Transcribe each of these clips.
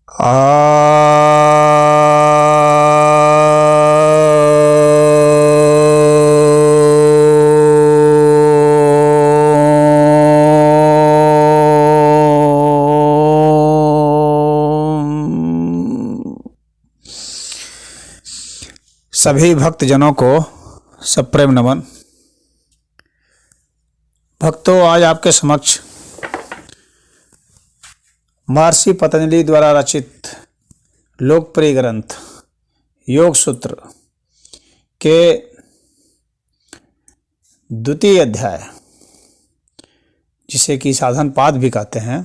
आ सभी भक्तजनों को सप्रेम नमन। भक्तों, आज आपके समक्ष महर्षि पतंजलि द्वारा रचित लोकप्रिय ग्रंथ योग सूत्र के द्वितीय अध्याय, जिसे कि साधन पाद भी कहते हैं,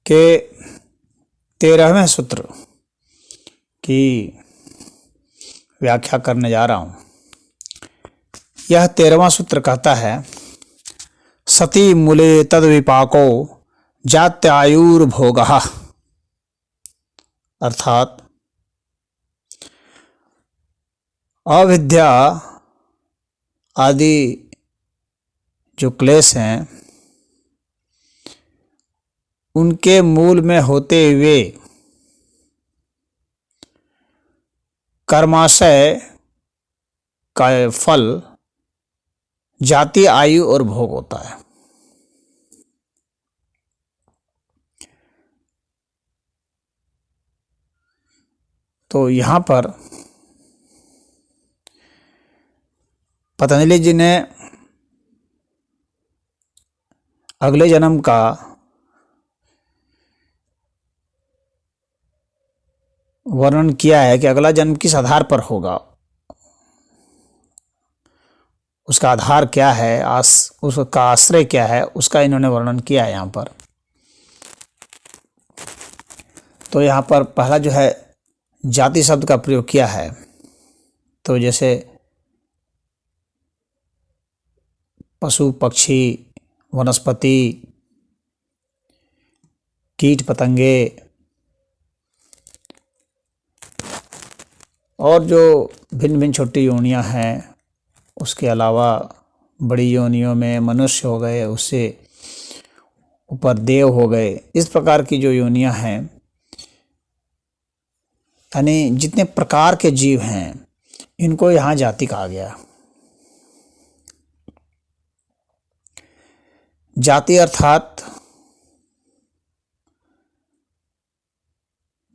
के 13वें सूत्र की व्याख्या करने जा रहा हूँ। यह 13वां सूत्र कहता है, सती मूले तद विपाको जात्यायुर्भोगः। अर्थात अविद्या आदि जो क्लेश हैं, उनके मूल में होते हुए कर्माशय का फल जाति, आयु और भोग होता है। तो यहाँ पर पतंजलि जी ने अगले जन्म का वर्णन किया है कि अगला जन्म किस आधार पर होगा, उसका आधार क्या है, उसका आश्रय क्या है, उसका इन्होंने वर्णन किया है यहाँ पर। तो यहाँ पर पहला जो है जाति शब्द का प्रयोग किया है। तो जैसे पशु, पक्षी, वनस्पति, कीट पतंगे और जो भिन्न भिन्न छोटी योनियाँ हैं, उसके अलावा बड़ी योनियों में मनुष्य हो गए, उससे ऊपर देव हो गए। इस प्रकार की जो योनियाँ हैं, यानी जितने प्रकार के जीव हैं, इनको यहाँ जाति कहा गया। जाति अर्थात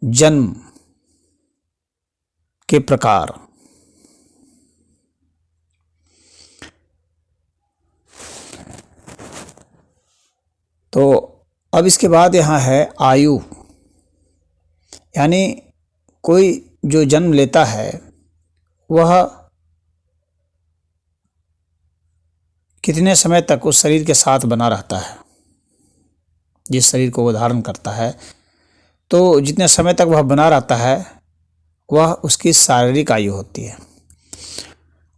जन्म के प्रकार। तो अब इसके बाद यहाँ है आयु, यानी कोई जो जन्म लेता है वह कितने समय तक उस शरीर के साथ बना रहता है, जिस शरीर को वो धारण करता है। तो जितने समय तक वह बना रहता है वह उसकी शारीरिक आयु होती है,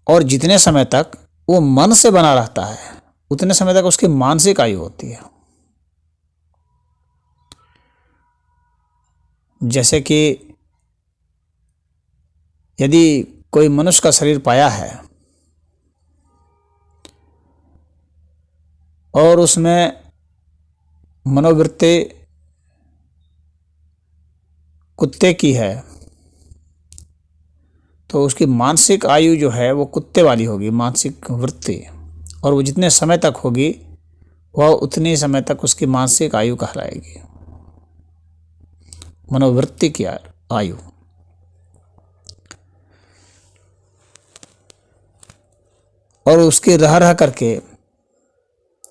और जितने समय तक वो मन से बना रहता है उतने समय तक उसकी मानसिक आयु होती है। जैसे कि यदि कोई मनुष्य का शरीर पाया है और उसमें मनोवृत्ति कुत्ते की है, तो उसकी मानसिक आयु जो है वो कुत्ते वाली होगी, मानसिक वृत्ति। और वो जितने समय तक होगी वह उतने समय तक उसकी मानसिक आयु कहलाएगी, मनोवृत्ति की आयु। और उसकी रह रह करके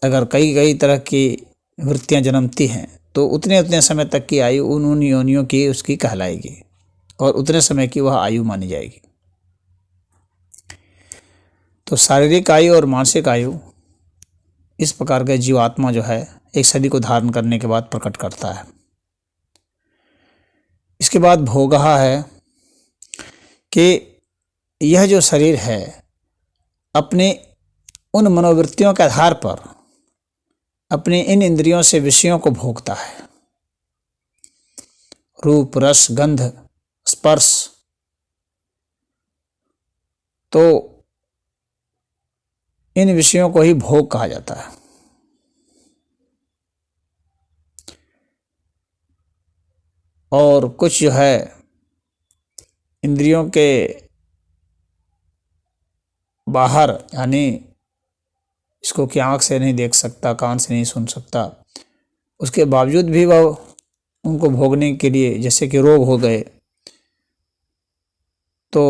अगर कई कई तरह की वृत्तियां जन्मती हैं, तो उतने उतने समय तक की आयु उन योनियों की उसकी कहलाएगी, और उतने समय की वह आयु मानी जाएगी। तो शारीरिक आयु और मानसिक आयु इस प्रकार का जीवात्मा जो है एक शरीर को धारण करने के बाद प्रकट करता है। इसके बाद भोगः है कि यह जो शरीर है अपने उन मनोवृत्तियों के आधार पर अपने इन इंद्रियों से विषयों को भोगता है। रूप, रस, गंध, स्पर्श। तो इन विषयों को ही भोग कहा जाता है। और कुछ जो है इंद्रियों के बाहर, यानी इसको कि आँख से नहीं देख सकता, कान से नहीं सुन सकता, उसके बावजूद भी वह उनको भोगने के लिए, जैसे कि रोग हो गए तो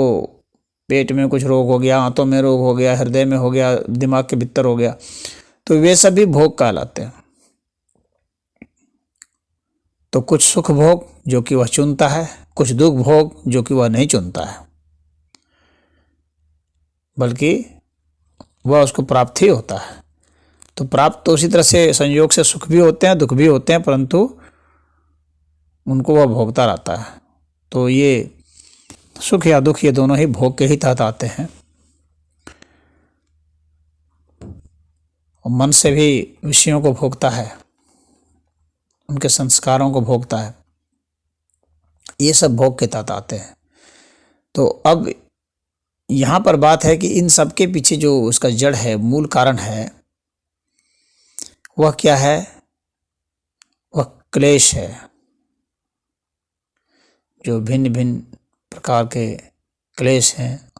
पेट में कुछ रोग हो गया, आंतों में रोग हो गया, हृदय में हो गया, दिमाग के भीतर हो गया, तो वे सभी भोग कहलाते हैं। तो कुछ सुख भोग जो कि वह चुनता है, कुछ दुख भोग जो कि वह नहीं चुनता है, बल्कि वह उसको प्राप्त ही होता है। तो प्राप्त तो उसी तरह से संयोग से सुख भी होते हैं, दुख भी होते हैं, परंतु उनको वह भोगता रहता है। तो ये सुख या दुख ये दोनों ही भोग के ही तहत आते हैं। और मन से भी विषयों को भोगता है, उनके संस्कारों को भोगता है, ये सब भोग के तहत आते हैं। तो अब यहाँ पर बात है कि इन सब के पीछे जो उसका जड़ है, मूल कारण है, वह क्या है? वह क्लेश है। जो भिन्न भिन्न प्रकार के क्लेश हैं,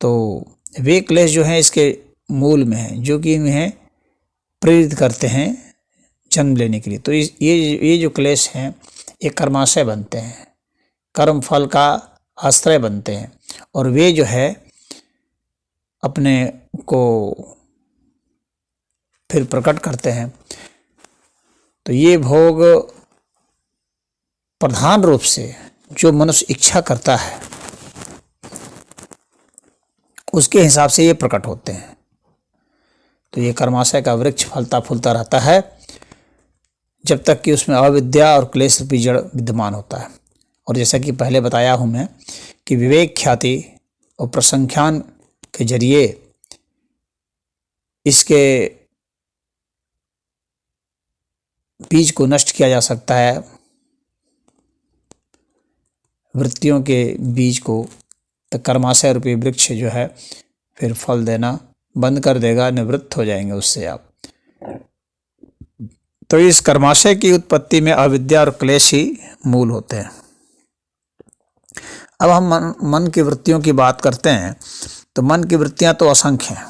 तो वे क्लेश जो हैं इसके मूल में हैं, जो कि इन्हें प्रेरित करते हैं जन्म लेने के लिए। तो ये जो क्लेश हैं ये कर्माशय बनते हैं, कर्म फल का आश्रय बनते हैं, और वे जो है अपने को फिर प्रकट करते हैं। तो ये भोग प्रधान रूप से जो मनुष्य इच्छा करता है उसके हिसाब से ये प्रकट होते हैं। तो ये कर्माशय का वृक्ष फलता फूलता रहता है जब तक कि उसमें अविद्या और क्लेश रूपी जड़ विद्यमान होता है। और जैसा कि पहले बताया हूँ मैं कि विवेक, ख्याति और प्रसंख्यान के जरिए इसके बीज को नष्ट किया जा सकता है, वृत्तियों के बीज को। तो कर्माशय रूपी वृक्ष जो है फिर फल देना बंद कर देगा, निवृत्त हो जाएंगे उससे आप। तो इस कर्माशय की उत्पत्ति में अविद्या और क्लेश ही मूल होते हैं। अब हम मन की वृत्तियों की बात करते हैं। तो मन की वृत्तियां तो असंख्य हैं,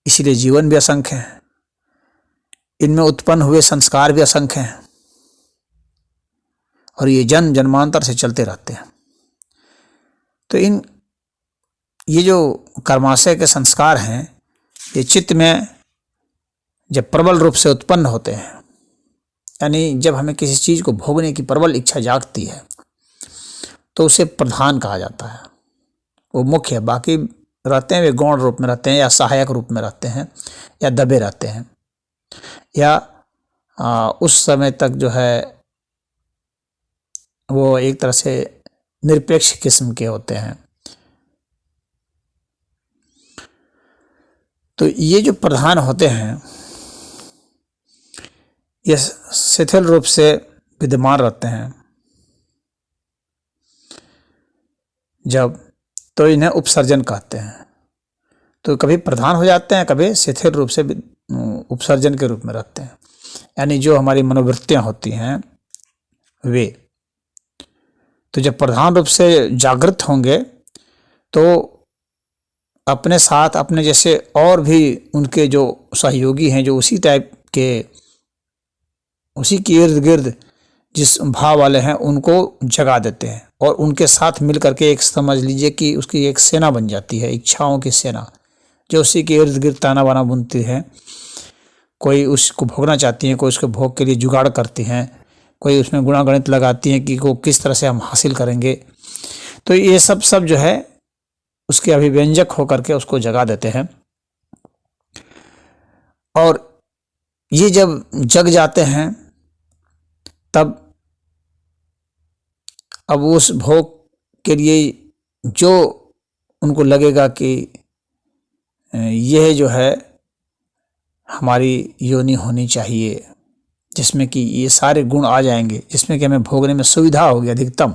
इसीलिए जीवन भी असंख्य है। इनमें उत्पन्न हुए संस्कार भी असंख्य हैं, और ये जन्म जन्मांतर से चलते रहते हैं। तो ये जो कर्माशय के संस्कार हैं, ये चित्त में जब प्रबल रूप से उत्पन्न होते हैं, यानी जब हमें किसी चीज़ को भोगने की प्रबल इच्छा जागती है, तो उसे प्रधान कहा जाता है। वो मुख्य है, बाकी रहते हैं वे गौण रूप में रहते हैं, या सहायक रूप में रहते हैं, या दबे रहते हैं, या उस समय तक जो है वो एक तरह से निरपेक्ष किस्म के होते हैं। तो ये जो प्रधान होते हैं ये शिथिल रूप से विद्यमान रहते हैं जब, तो इन्हें उपसर्जन कहते हैं। तो कभी प्रधान हो जाते हैं, कभी शिथिल रूप से उपसर्जन के रूप में रहते हैं। यानी जो हमारी मनोवृत्तियां होती हैं वे, तो जब प्रधान रूप से जागृत होंगे तो अपने साथ अपने जैसे और भी उनके जो सहयोगी हैं, जो उसी टाइप के, उसी के इर्द गिर्द जिस भाव वाले हैं, उनको जगा देते हैं, और उनके साथ मिल करके एक, समझ लीजिए कि उसकी एक सेना बन जाती है, इच्छाओं की सेना, जो उसी के इर्द गिर्द ताना बाना बुनती है। कोई उसको भोगना चाहती हैं, कोई उसके भोग के लिए जुगाड़ करती हैं, कोई उसमें गुणा गणित लगाती हैं कि वो किस तरह से हम हासिल करेंगे। तो ये सब जो है उसके अभिव्यंजक होकर के उसको जगा देते हैं। और ये जब जग जाते हैं तब अब उस भोग के लिए जो उनको लगेगा कि यह जो है हमारी योनि होनी चाहिए, जिसमें कि ये सारे गुण आ जाएंगे, जिसमें कि हमें भोगने में सुविधा होगी अधिकतम,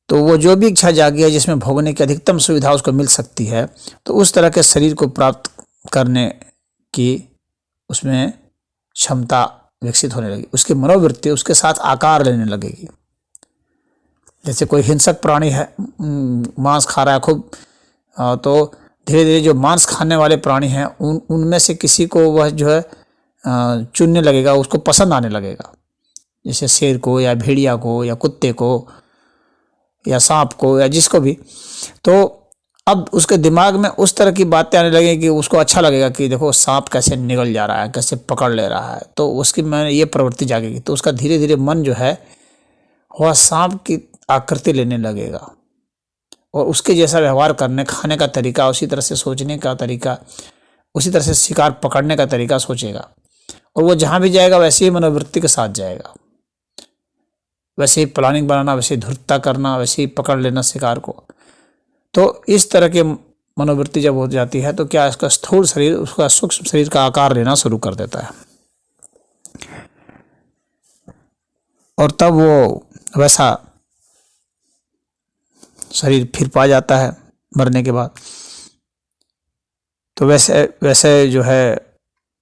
तो वो जो भी इच्छा जागी है जिसमें भोगने की अधिकतम सुविधा उसको मिल सकती है, तो उस तरह के शरीर को प्राप्त करने की उसमें क्षमता विकसित होने लगी, उसकी मनोवृत्ति उसके साथ आकार लेने लगेगी। जैसे कोई हिंसक प्राणी है, मांस खा रहा है खूब, तो धीरे धीरे जो मांस खाने वाले प्राणी हैं उनमें से किसी को वह जो है चुनने लगेगा, उसको पसंद आने लगेगा। जैसे शेर को या भेड़िया को या कुत्ते को या सांप को या जिसको भी। तो अब उसके दिमाग में उस तरह की बातें आने लगेंगी कि उसको अच्छा लगेगा कि देखो सांप कैसे निगल जा रहा है, कैसे पकड़ ले रहा है, तो उसकी में ये प्रवृत्ति जागेगी। तो उसका धीरे धीरे मन जो है वह सांप की आकृति लेने लगेगा और उसके जैसा व्यवहार करने, खाने का तरीका, उसी तरह से सोचने का तरीका, उसी तरह से शिकार पकड़ने का तरीका सोचेगा। और वो जहाँ भी जाएगा वैसे ही मनोवृत्ति के साथ जाएगा, वैसे ही प्लानिंग बनाना, वैसे ही धूर्तता करना, वैसे ही पकड़ लेना शिकार को। तो इस तरह की मनोवृत्ति जब हो जाती है तो क्या इसका स्थूल शरीर उसका सूक्ष्म शरीर का आकार लेना शुरू कर देता है और तब वो वैसा शरीर फिर पा जाता है मरने के बाद। तो वैसे वैसे जो है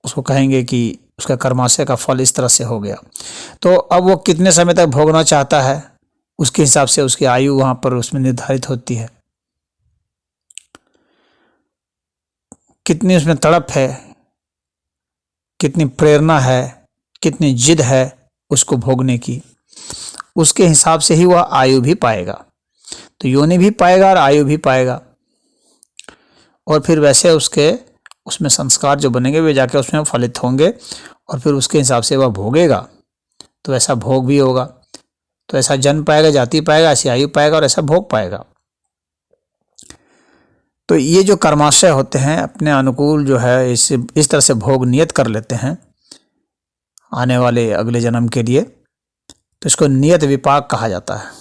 उसको कहेंगे कि उसका कर्माशय का फल इस तरह से हो गया। तो अब वो कितने समय तक भोगना चाहता है उसके हिसाब से उसकी आयु वहां पर उसमें निर्धारित होती है, कितनी उसमें तड़प है, कितनी प्रेरणा है, कितनी जिद है उसको भोगने की, उसके हिसाब से ही वह आयु भी पाएगा। तो योनि भी पाएगा और आयु भी पाएगा और फिर वैसे उसके उसमें संस्कार जो बनेंगे वे जाके उसमें फलित होंगे और फिर उसके हिसाब से वह भोगेगा। तो ऐसा भोग भी होगा, तो ऐसा जन्म पाएगा, जाति पाएगा, ऐसी आयु पाएगा और ऐसा भोग पाएगा। तो ये जो कर्माशय होते हैं अपने अनुकूल जो है इस तरह से भोग नियत कर लेते हैं आने वाले अगले जन्म के लिए, तो इसको नियत विपाक कहा जाता है।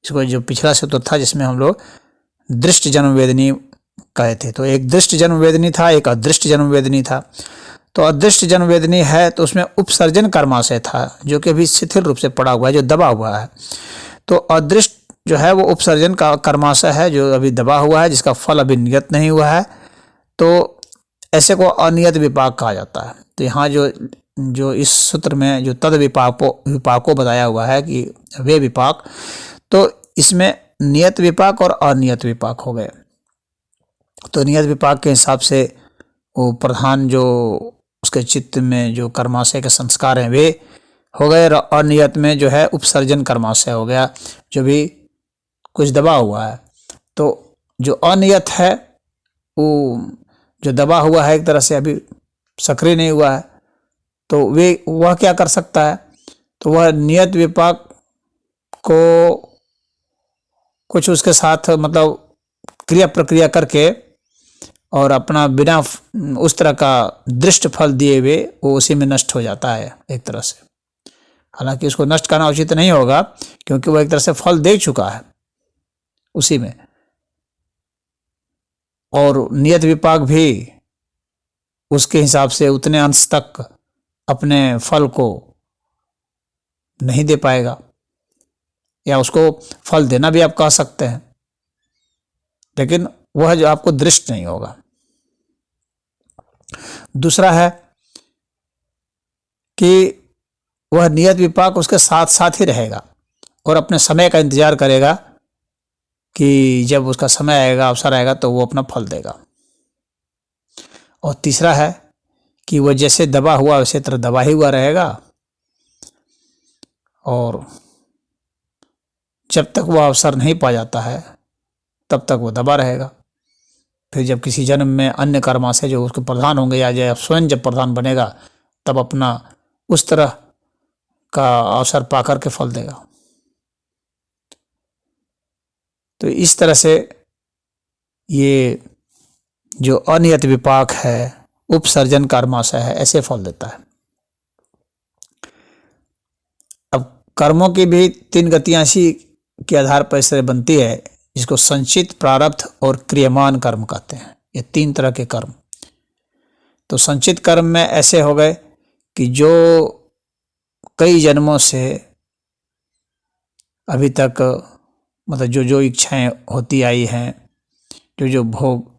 इसको जो पिछला सूत्र था जिसमें हम लोग दृष्ट जन्म वेदनी कहे थे, तो एक दृष्ट जन्म वेदनी था, एक अदृष्ट जन्म वेदनी था। तो अदृष्ट जन्म वेदनी है तो उसमें उपसर्जन कर्माशय था जो कि अभी शिथिल रूप से पड़ा हुआ है, जो दबा हुआ है। तो अदृष्ट जो है वो उपसर्जन का कर्माशय है जो अभी दबा हुआ है, जिसका फल अभी नियत नहीं हुआ है। तो ऐसे को अनियत विपाक कहा जाता है। तो यहाँ जो इस सूत्र में जो तद विपाको बताया हुआ है कि वे विपाक, तो इसमें नियत विपाक और अनियत विपाक हो गए। तो नियत विपाक के हिसाब से वो प्रधान जो उसके चित्त में जो कर्माशय के संस्कार हैं वे हो गए, और अनियत में जो है उपसर्जन कर्माशय हो गया जो भी कुछ दबा हुआ है। तो जो अनियत है वो जो दबा हुआ है एक तरह से अभी सक्रिय नहीं हुआ है, तो वह क्या कर सकता है, तो वह नियत विपाक को कुछ उसके साथ मतलब क्रिया प्रक्रिया करके और अपना बिना उस तरह का दृष्ट फल दिए हुए वो उसी में नष्ट हो जाता है एक तरह से। हालांकि उसको नष्ट करना उचित नहीं होगा क्योंकि वो एक तरह से फल दे चुका है उसी में। और नियत विपाक भी उसके हिसाब से उतने अंश तक अपने फल को नहीं दे पाएगा, या उसको फल देना भी आप कह सकते हैं, लेकिन वह जो आपको दृष्ट नहीं होगा। दूसरा है कि वह नियत विपाक उसके साथ साथ ही रहेगा और अपने समय का इंतजार करेगा कि जब उसका समय आएगा, अवसर आएगा तो वो अपना फल देगा। और तीसरा है कि वह जैसे दबा हुआ वैसे तरह दबा ही हुआ रहेगा और जब तक वह अवसर नहीं पा जाता है तब तक वो दबा रहेगा। फिर जब किसी जन्म में अन्य कर्माशय जो उसके प्रधान होंगे या जब स्वयं जब प्रधान बनेगा तब अपना उस तरह का अवसर पा करके फल देगा। तो इस तरह से ये जो अनियत विपाक है, उपसर्जन कर्माशय है, ऐसे फल देता है। अब कर्मों की भी 3 गतियां इसी के आधार पर इस तरह बनती है जिसको संचित, प्रारब्ध और क्रियमान कर्म कहते हैं। ये 3 तरह के कर्म। तो संचित कर्म में ऐसे हो गए कि जो कई जन्मों से अभी तक मतलब जो इच्छाएं होती आई हैं, जो भोग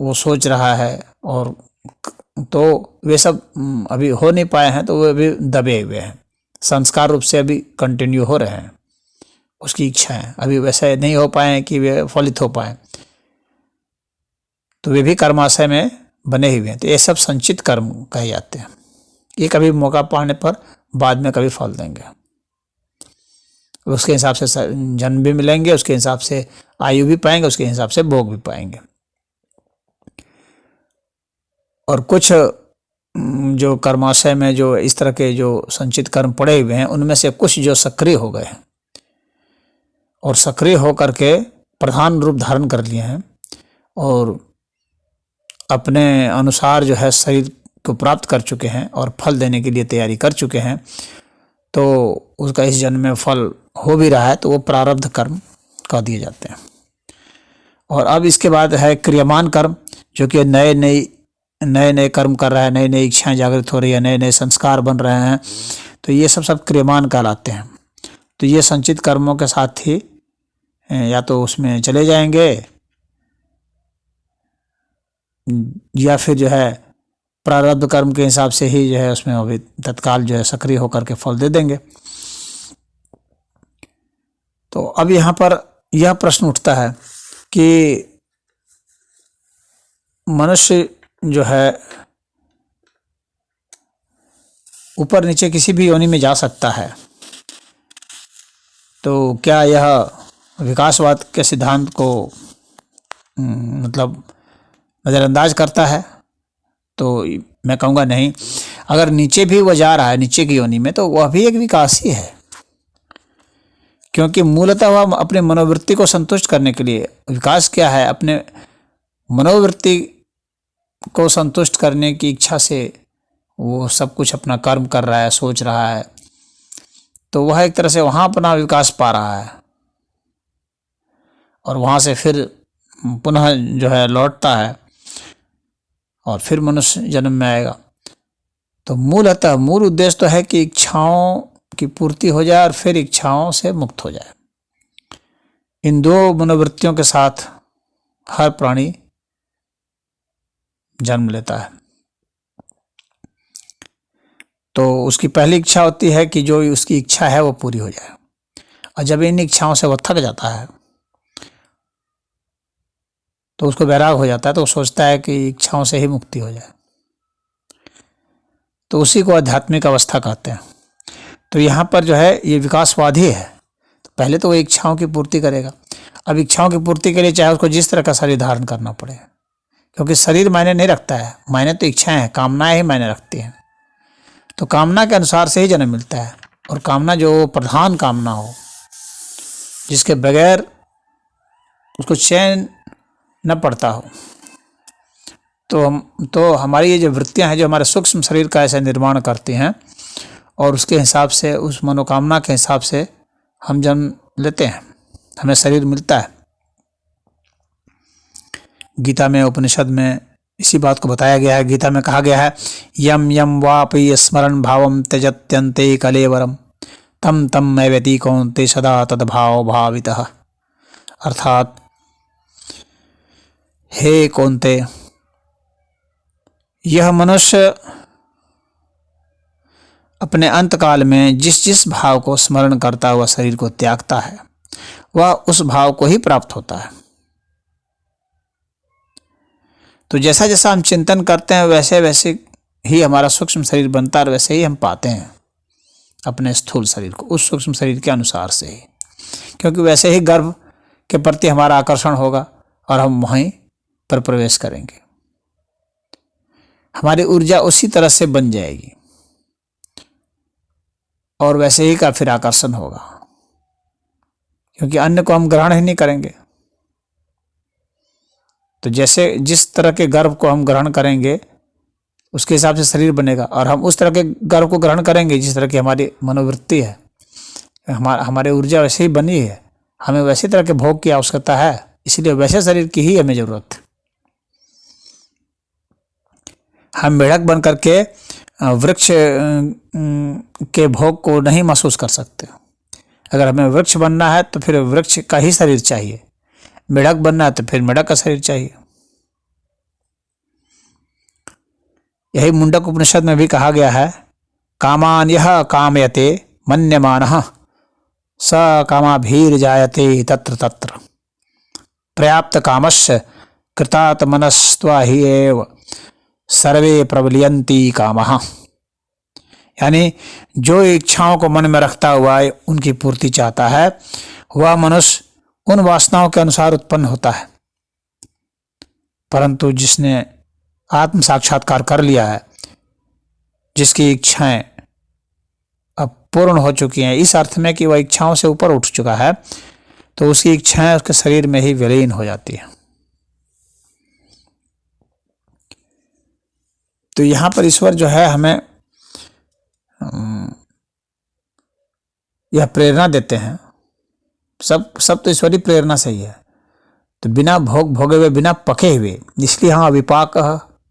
वो सोच रहा है और तो वे सब अभी हो नहीं पाए हैं, तो वे अभी दबे हुए हैं, संस्कार रूप से अभी कंटिन्यू हो रहे हैं, उसकी इच्छाएं अभी वैसे नहीं हो पाए हैं कि वे फलित हो पाए, तो वे भी कर्माशय में बने हुए हैं। तो ये सब संचित कर्म कहे जाते हैं। ये कभी मौका पाने पर बाद में कभी फल देंगे, उसके हिसाब से जन्म भी मिलेंगे, उसके हिसाब से आयु भी पाएंगे, उसके हिसाब से भोग भी पाएंगे। और कुछ जो कर्माशय में जो इस तरह के जो संचित कर्म पड़े हुए हैं, उनमें से कुछ जो सक्रिय हो गए हैं और सक्रिय होकर के प्रधान रूप धारण कर लिए हैं और अपने अनुसार जो है शरीर को प्राप्त कर चुके हैं और फल देने के लिए तैयारी कर चुके हैं, तो उसका इस जन्म में फल हो भी रहा है, तो वो प्रारब्ध कर्म कह दिए जाते हैं। और अब इसके बाद है क्रियमान कर्म, जो कि नए नए कर्म कर रहा है, नई नई इच्छाएं जागृत हो रही है, नए नए संस्कार बन रहे हैं, तो ये सब क्रियमान कहलाते हैं। तो ये संचित कर्मों के साथ ही या तो उसमें चले जाएंगे या फिर जो है प्रारब्ध कर्म के हिसाब से ही जो है उसमें अभी तत्काल जो है सक्रिय होकर के फल दे देंगे। तो अब यहाँ पर यह प्रश्न उठता है कि मनुष्य जो है ऊपर नीचे किसी भी योनि में जा सकता है, तो क्या यह विकासवाद के सिद्धांत को मतलब नज़रअंदाज करता है? तो मैं कहूँगा नहीं। अगर नीचे भी वह जा रहा है, नीचे की योनि में, तो वह भी एक विकास ही है, क्योंकि मूलतः वह अपने मनोवृत्ति को संतुष्ट करने के लिए, विकास क्या है, अपने मनोवृत्ति को संतुष्ट करने की इच्छा से वो सब कुछ अपना कर्म कर रहा है, सोच रहा है, तो वह एक तरह से वहाँ अपना विकास पा रहा है और वहाँ से फिर पुनः जो है लौटता है और फिर मनुष्य जन्म में आएगा। तो मूल उद्देश्य तो है कि इच्छाओं की पूर्ति हो जाए और फिर इच्छाओं से मुक्त हो जाए। इन दो मनोवृत्तियों के साथ हर प्राणी जन्म लेता है। तो उसकी पहली इच्छा होती है कि जो उसकी इच्छा है वो पूरी हो जाए, और जब इन इच्छाओं से वो थक जाता है तो उसको वैराग हो जाता है, तो वो सोचता है कि इच्छाओं से ही मुक्ति हो जाए, तो उसी को आध्यात्मिक अवस्था कहते हैं। तो यहाँ पर जो है ये विकासवाद ही है। तो पहले तो वो इच्छाओं की पूर्ति करेगा। अब इच्छाओं की पूर्ति के लिए चाहे उसको जिस तरह का शरीर धारण करना पड़े, क्योंकि शरीर मायने नहीं रखता है, मायने तो इच्छाएं हैं, कामनाएं ही मायने रखती हैं। तो कामना के अनुसार से ही जन्म मिलता है, और कामना जो प्रधान कामना हो, जिसके बगैर उसको चैन न पड़ता हो, तो हमारी ये जो वृत्तियां हैं जो हमारे सूक्ष्म शरीर का ऐसे निर्माण करती हैं, और उसके हिसाब से, उस मनोकामना के हिसाब से हम जन्म लेते हैं, हमें शरीर मिलता है। गीता में, उपनिषद में इसी बात को बताया गया है। गीता में कहा गया है, यम यम वापि स्मरण भावम त्यजत्यन्ते कलेवरम तम तम मैं व्यति कौन्ते सदा तद्भाव भावितः। अर्थात हे कौन्ते, यह मनुष्य अपने अंतकाल में जिस जिस भाव को स्मरण करता हुआ शरीर को त्यागता है, वह उस भाव को ही प्राप्त होता है। तो जैसा जैसा हम चिंतन करते हैं वैसे वैसे ही हमारा सूक्ष्म शरीर बनता है, और वैसे ही हम पाते हैं अपने स्थूल शरीर को, उस सूक्ष्म शरीर के अनुसार से ही, क्योंकि वैसे ही गर्भ के प्रति हमारा आकर्षण होगा और हम वहीं पर प्रवेश करेंगे। हमारी ऊर्जा उसी तरह से बन जाएगी और वैसे ही का फिर आकर्षण होगा, क्योंकि अन्य को हम ग्रहण ही नहीं करेंगे। तो जैसे जिस तरह के गर्भ को हम ग्रहण करेंगे उसके हिसाब से शरीर बनेगा, और हम उस तरह के गर्भ को ग्रहण करेंगे जिस तरह की हमारी मनोवृत्ति है। हमारे ऊर्जा वैसे ही बनी है, हमें वैसी तरह के भोग की आवश्यकता है, इसलिए वैसे शरीर की ही हमें जरूरत है। हम मेढक बन करके वृक्ष के भोग को नहीं महसूस कर सकते। अगर हमें वृक्ष बनना है तो फिर वृक्ष का ही शरीर चाहिए, मेढक बनना है तो फिर मेढक का शरीर चाहिए। यही मुंडक उपनिषद में भी कहा गया है, कामान यह कामयते मन्यमानः स कामाभिर्जायते तत्र तत्र पर्याप्त कामस्य कृतात्मनस्त्वा हि एव सर्वे प्रबलियन्ति कामः। यानी जो इच्छाओं को मन में रखता हुआ उनकी पूर्ति चाहता है, वह मनुष्य उन वासनाओं के अनुसार उत्पन्न होता है। परंतु जिसने आत्म साक्षात्कार कर लिया है, जिसकी इच्छाएं अब पूर्ण हो चुकी हैं, इस अर्थ में कि वह इच्छाओं से ऊपर उठ चुका है, तो उसकी इच्छाएं उसके शरीर में ही विलीन हो जाती हैं। तो यहाँ पर ईश्वर जो है हमें यह प्रेरणा देते हैं, सब तो ईश्वरीय प्रेरणा से ही है। तो बिना भोग भोगे हुए, बिना पके हुए, इसलिए हाँ विपाक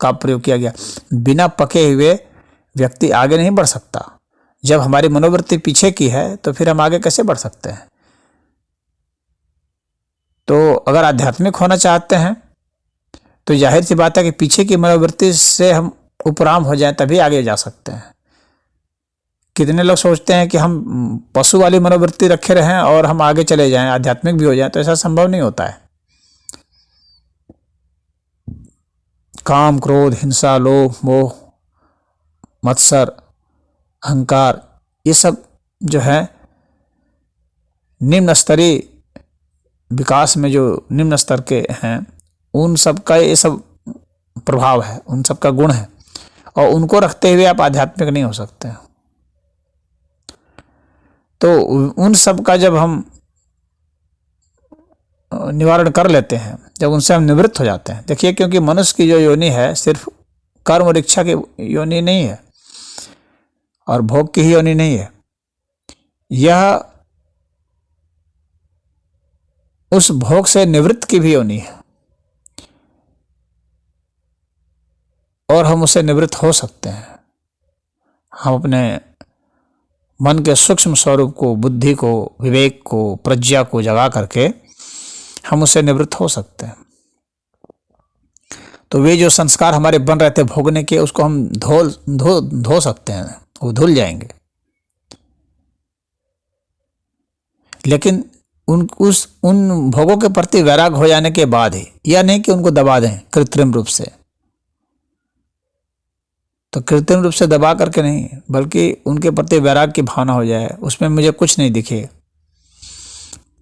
का प्रयोग किया गया। बिना पके हुए व्यक्ति आगे नहीं बढ़ सकता। जब हमारी मनोवृत्ति पीछे की है तो फिर हम आगे कैसे बढ़ सकते हैं। तो अगर आध्यात्मिक होना चाहते हैं तो जाहिर सी बात है कि पीछे की मनोवृत्ति से हम उपराम हो जाएं, तभी आगे जा सकते हैं। कितने लोग सोचते हैं कि हम पशु वाली मनोवृत्ति रखे रहें और हम आगे चले जाएं, आध्यात्मिक भी हो जाएं, तो ऐसा संभव नहीं होता है। काम, क्रोध, हिंसा, लोभ, मोह, मत्सर, अहंकार, ये सब जो है निम्न स्तरीय विकास में जो निम्न स्तर के हैं, उन सब का ये सब प्रभाव है, उन सब का गुण है, और उनको रखते हुए आप आध्यात्मिक नहीं हो सकते। तो उन सब का जब हम निवारण कर लेते हैं, जब उनसे हम निवृत्त हो जाते हैं, देखिए क्योंकि मनुष्य की जो योनि है सिर्फ कर्म और इच्छा की योनि नहीं है और भोग की ही योनि नहीं है, यह उस भोग से निवृत्त की भी योनि है और हम उससे निवृत्त हो सकते हैं। हम अपने मन के सूक्ष्म स्वरूप को, बुद्धि को, विवेक को, प्रज्ञा को जगा करके हम उससे निवृत्त हो सकते हैं। तो वे जो संस्कार हमारे बन रहे थे भोगने के, उसको हम धो सकते हैं, वो धुल जाएंगे। लेकिन उन भोगों के प्रति वैराग हो जाने के बाद ही, या नहीं कि उनको दबा दें कृत्रिम रूप से, तो कृत्रिम रूप से दबा करके नहीं, बल्कि उनके प्रति वैराग की भावना हो जाए, उसमें मुझे कुछ नहीं दिखे,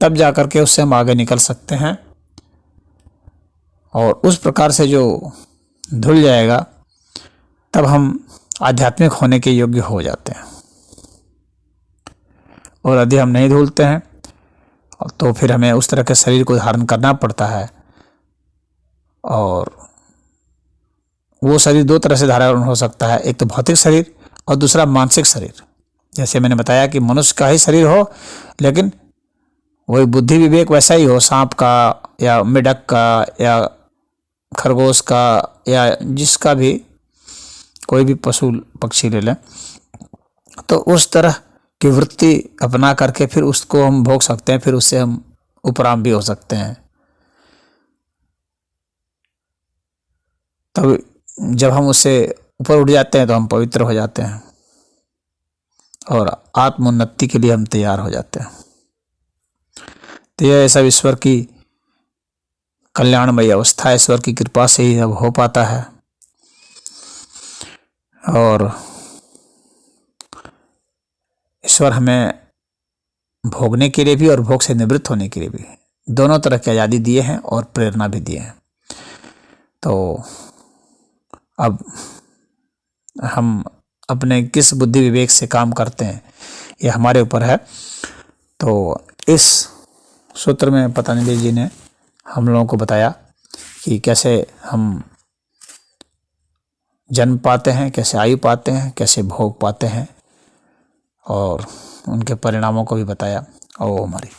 तब जा करके उससे हम आगे निकल सकते हैं। और उस प्रकार से जो धुल जाएगा, तब हम आध्यात्मिक होने के योग्य हो जाते हैं। और यदि हम नहीं धुलते हैं तो फिर हमें उस तरह के शरीर को धारण करना पड़ता है। और वो शरीर दो तरह से धारण हो सकता है, एक तो भौतिक शरीर और दूसरा मानसिक शरीर। जैसे मैंने बताया कि मनुष्य का ही शरीर हो, लेकिन वही बुद्धि विवेक वैसा ही हो, सांप का या मेढक का या खरगोश का या जिसका भी, कोई भी पशु पक्षी ले लें, तो उस तरह की वृत्ति अपना करके फिर उसको हम भोग सकते हैं, फिर उससे हम उपराम भी हो सकते हैं। तब जब हम उससे ऊपर उठ जाते हैं तो हम पवित्र हो जाते हैं और आत्मोन्नति के लिए हम तैयार हो जाते हैं। तो यह सब ईश्वर की कल्याणमयी अवस्था, ईश्वर की कृपा से ही अब हो पाता है। और ईश्वर हमें भोगने के लिए भी और भोग से निवृत्त होने के लिए भी दोनों तरह की आज़ादी दिए हैं और प्रेरणा भी दिए हैं। तो अब हम अपने किस बुद्धि विवेक से काम करते हैं, ये हमारे ऊपर है। तो इस सूत्र में पतंजलि जी ने हम लोगों को बताया कि कैसे हम जन्म पाते हैं, कैसे आयु पाते हैं, कैसे भोग पाते हैं, और उनके परिणामों को भी बताया। ओम हरि।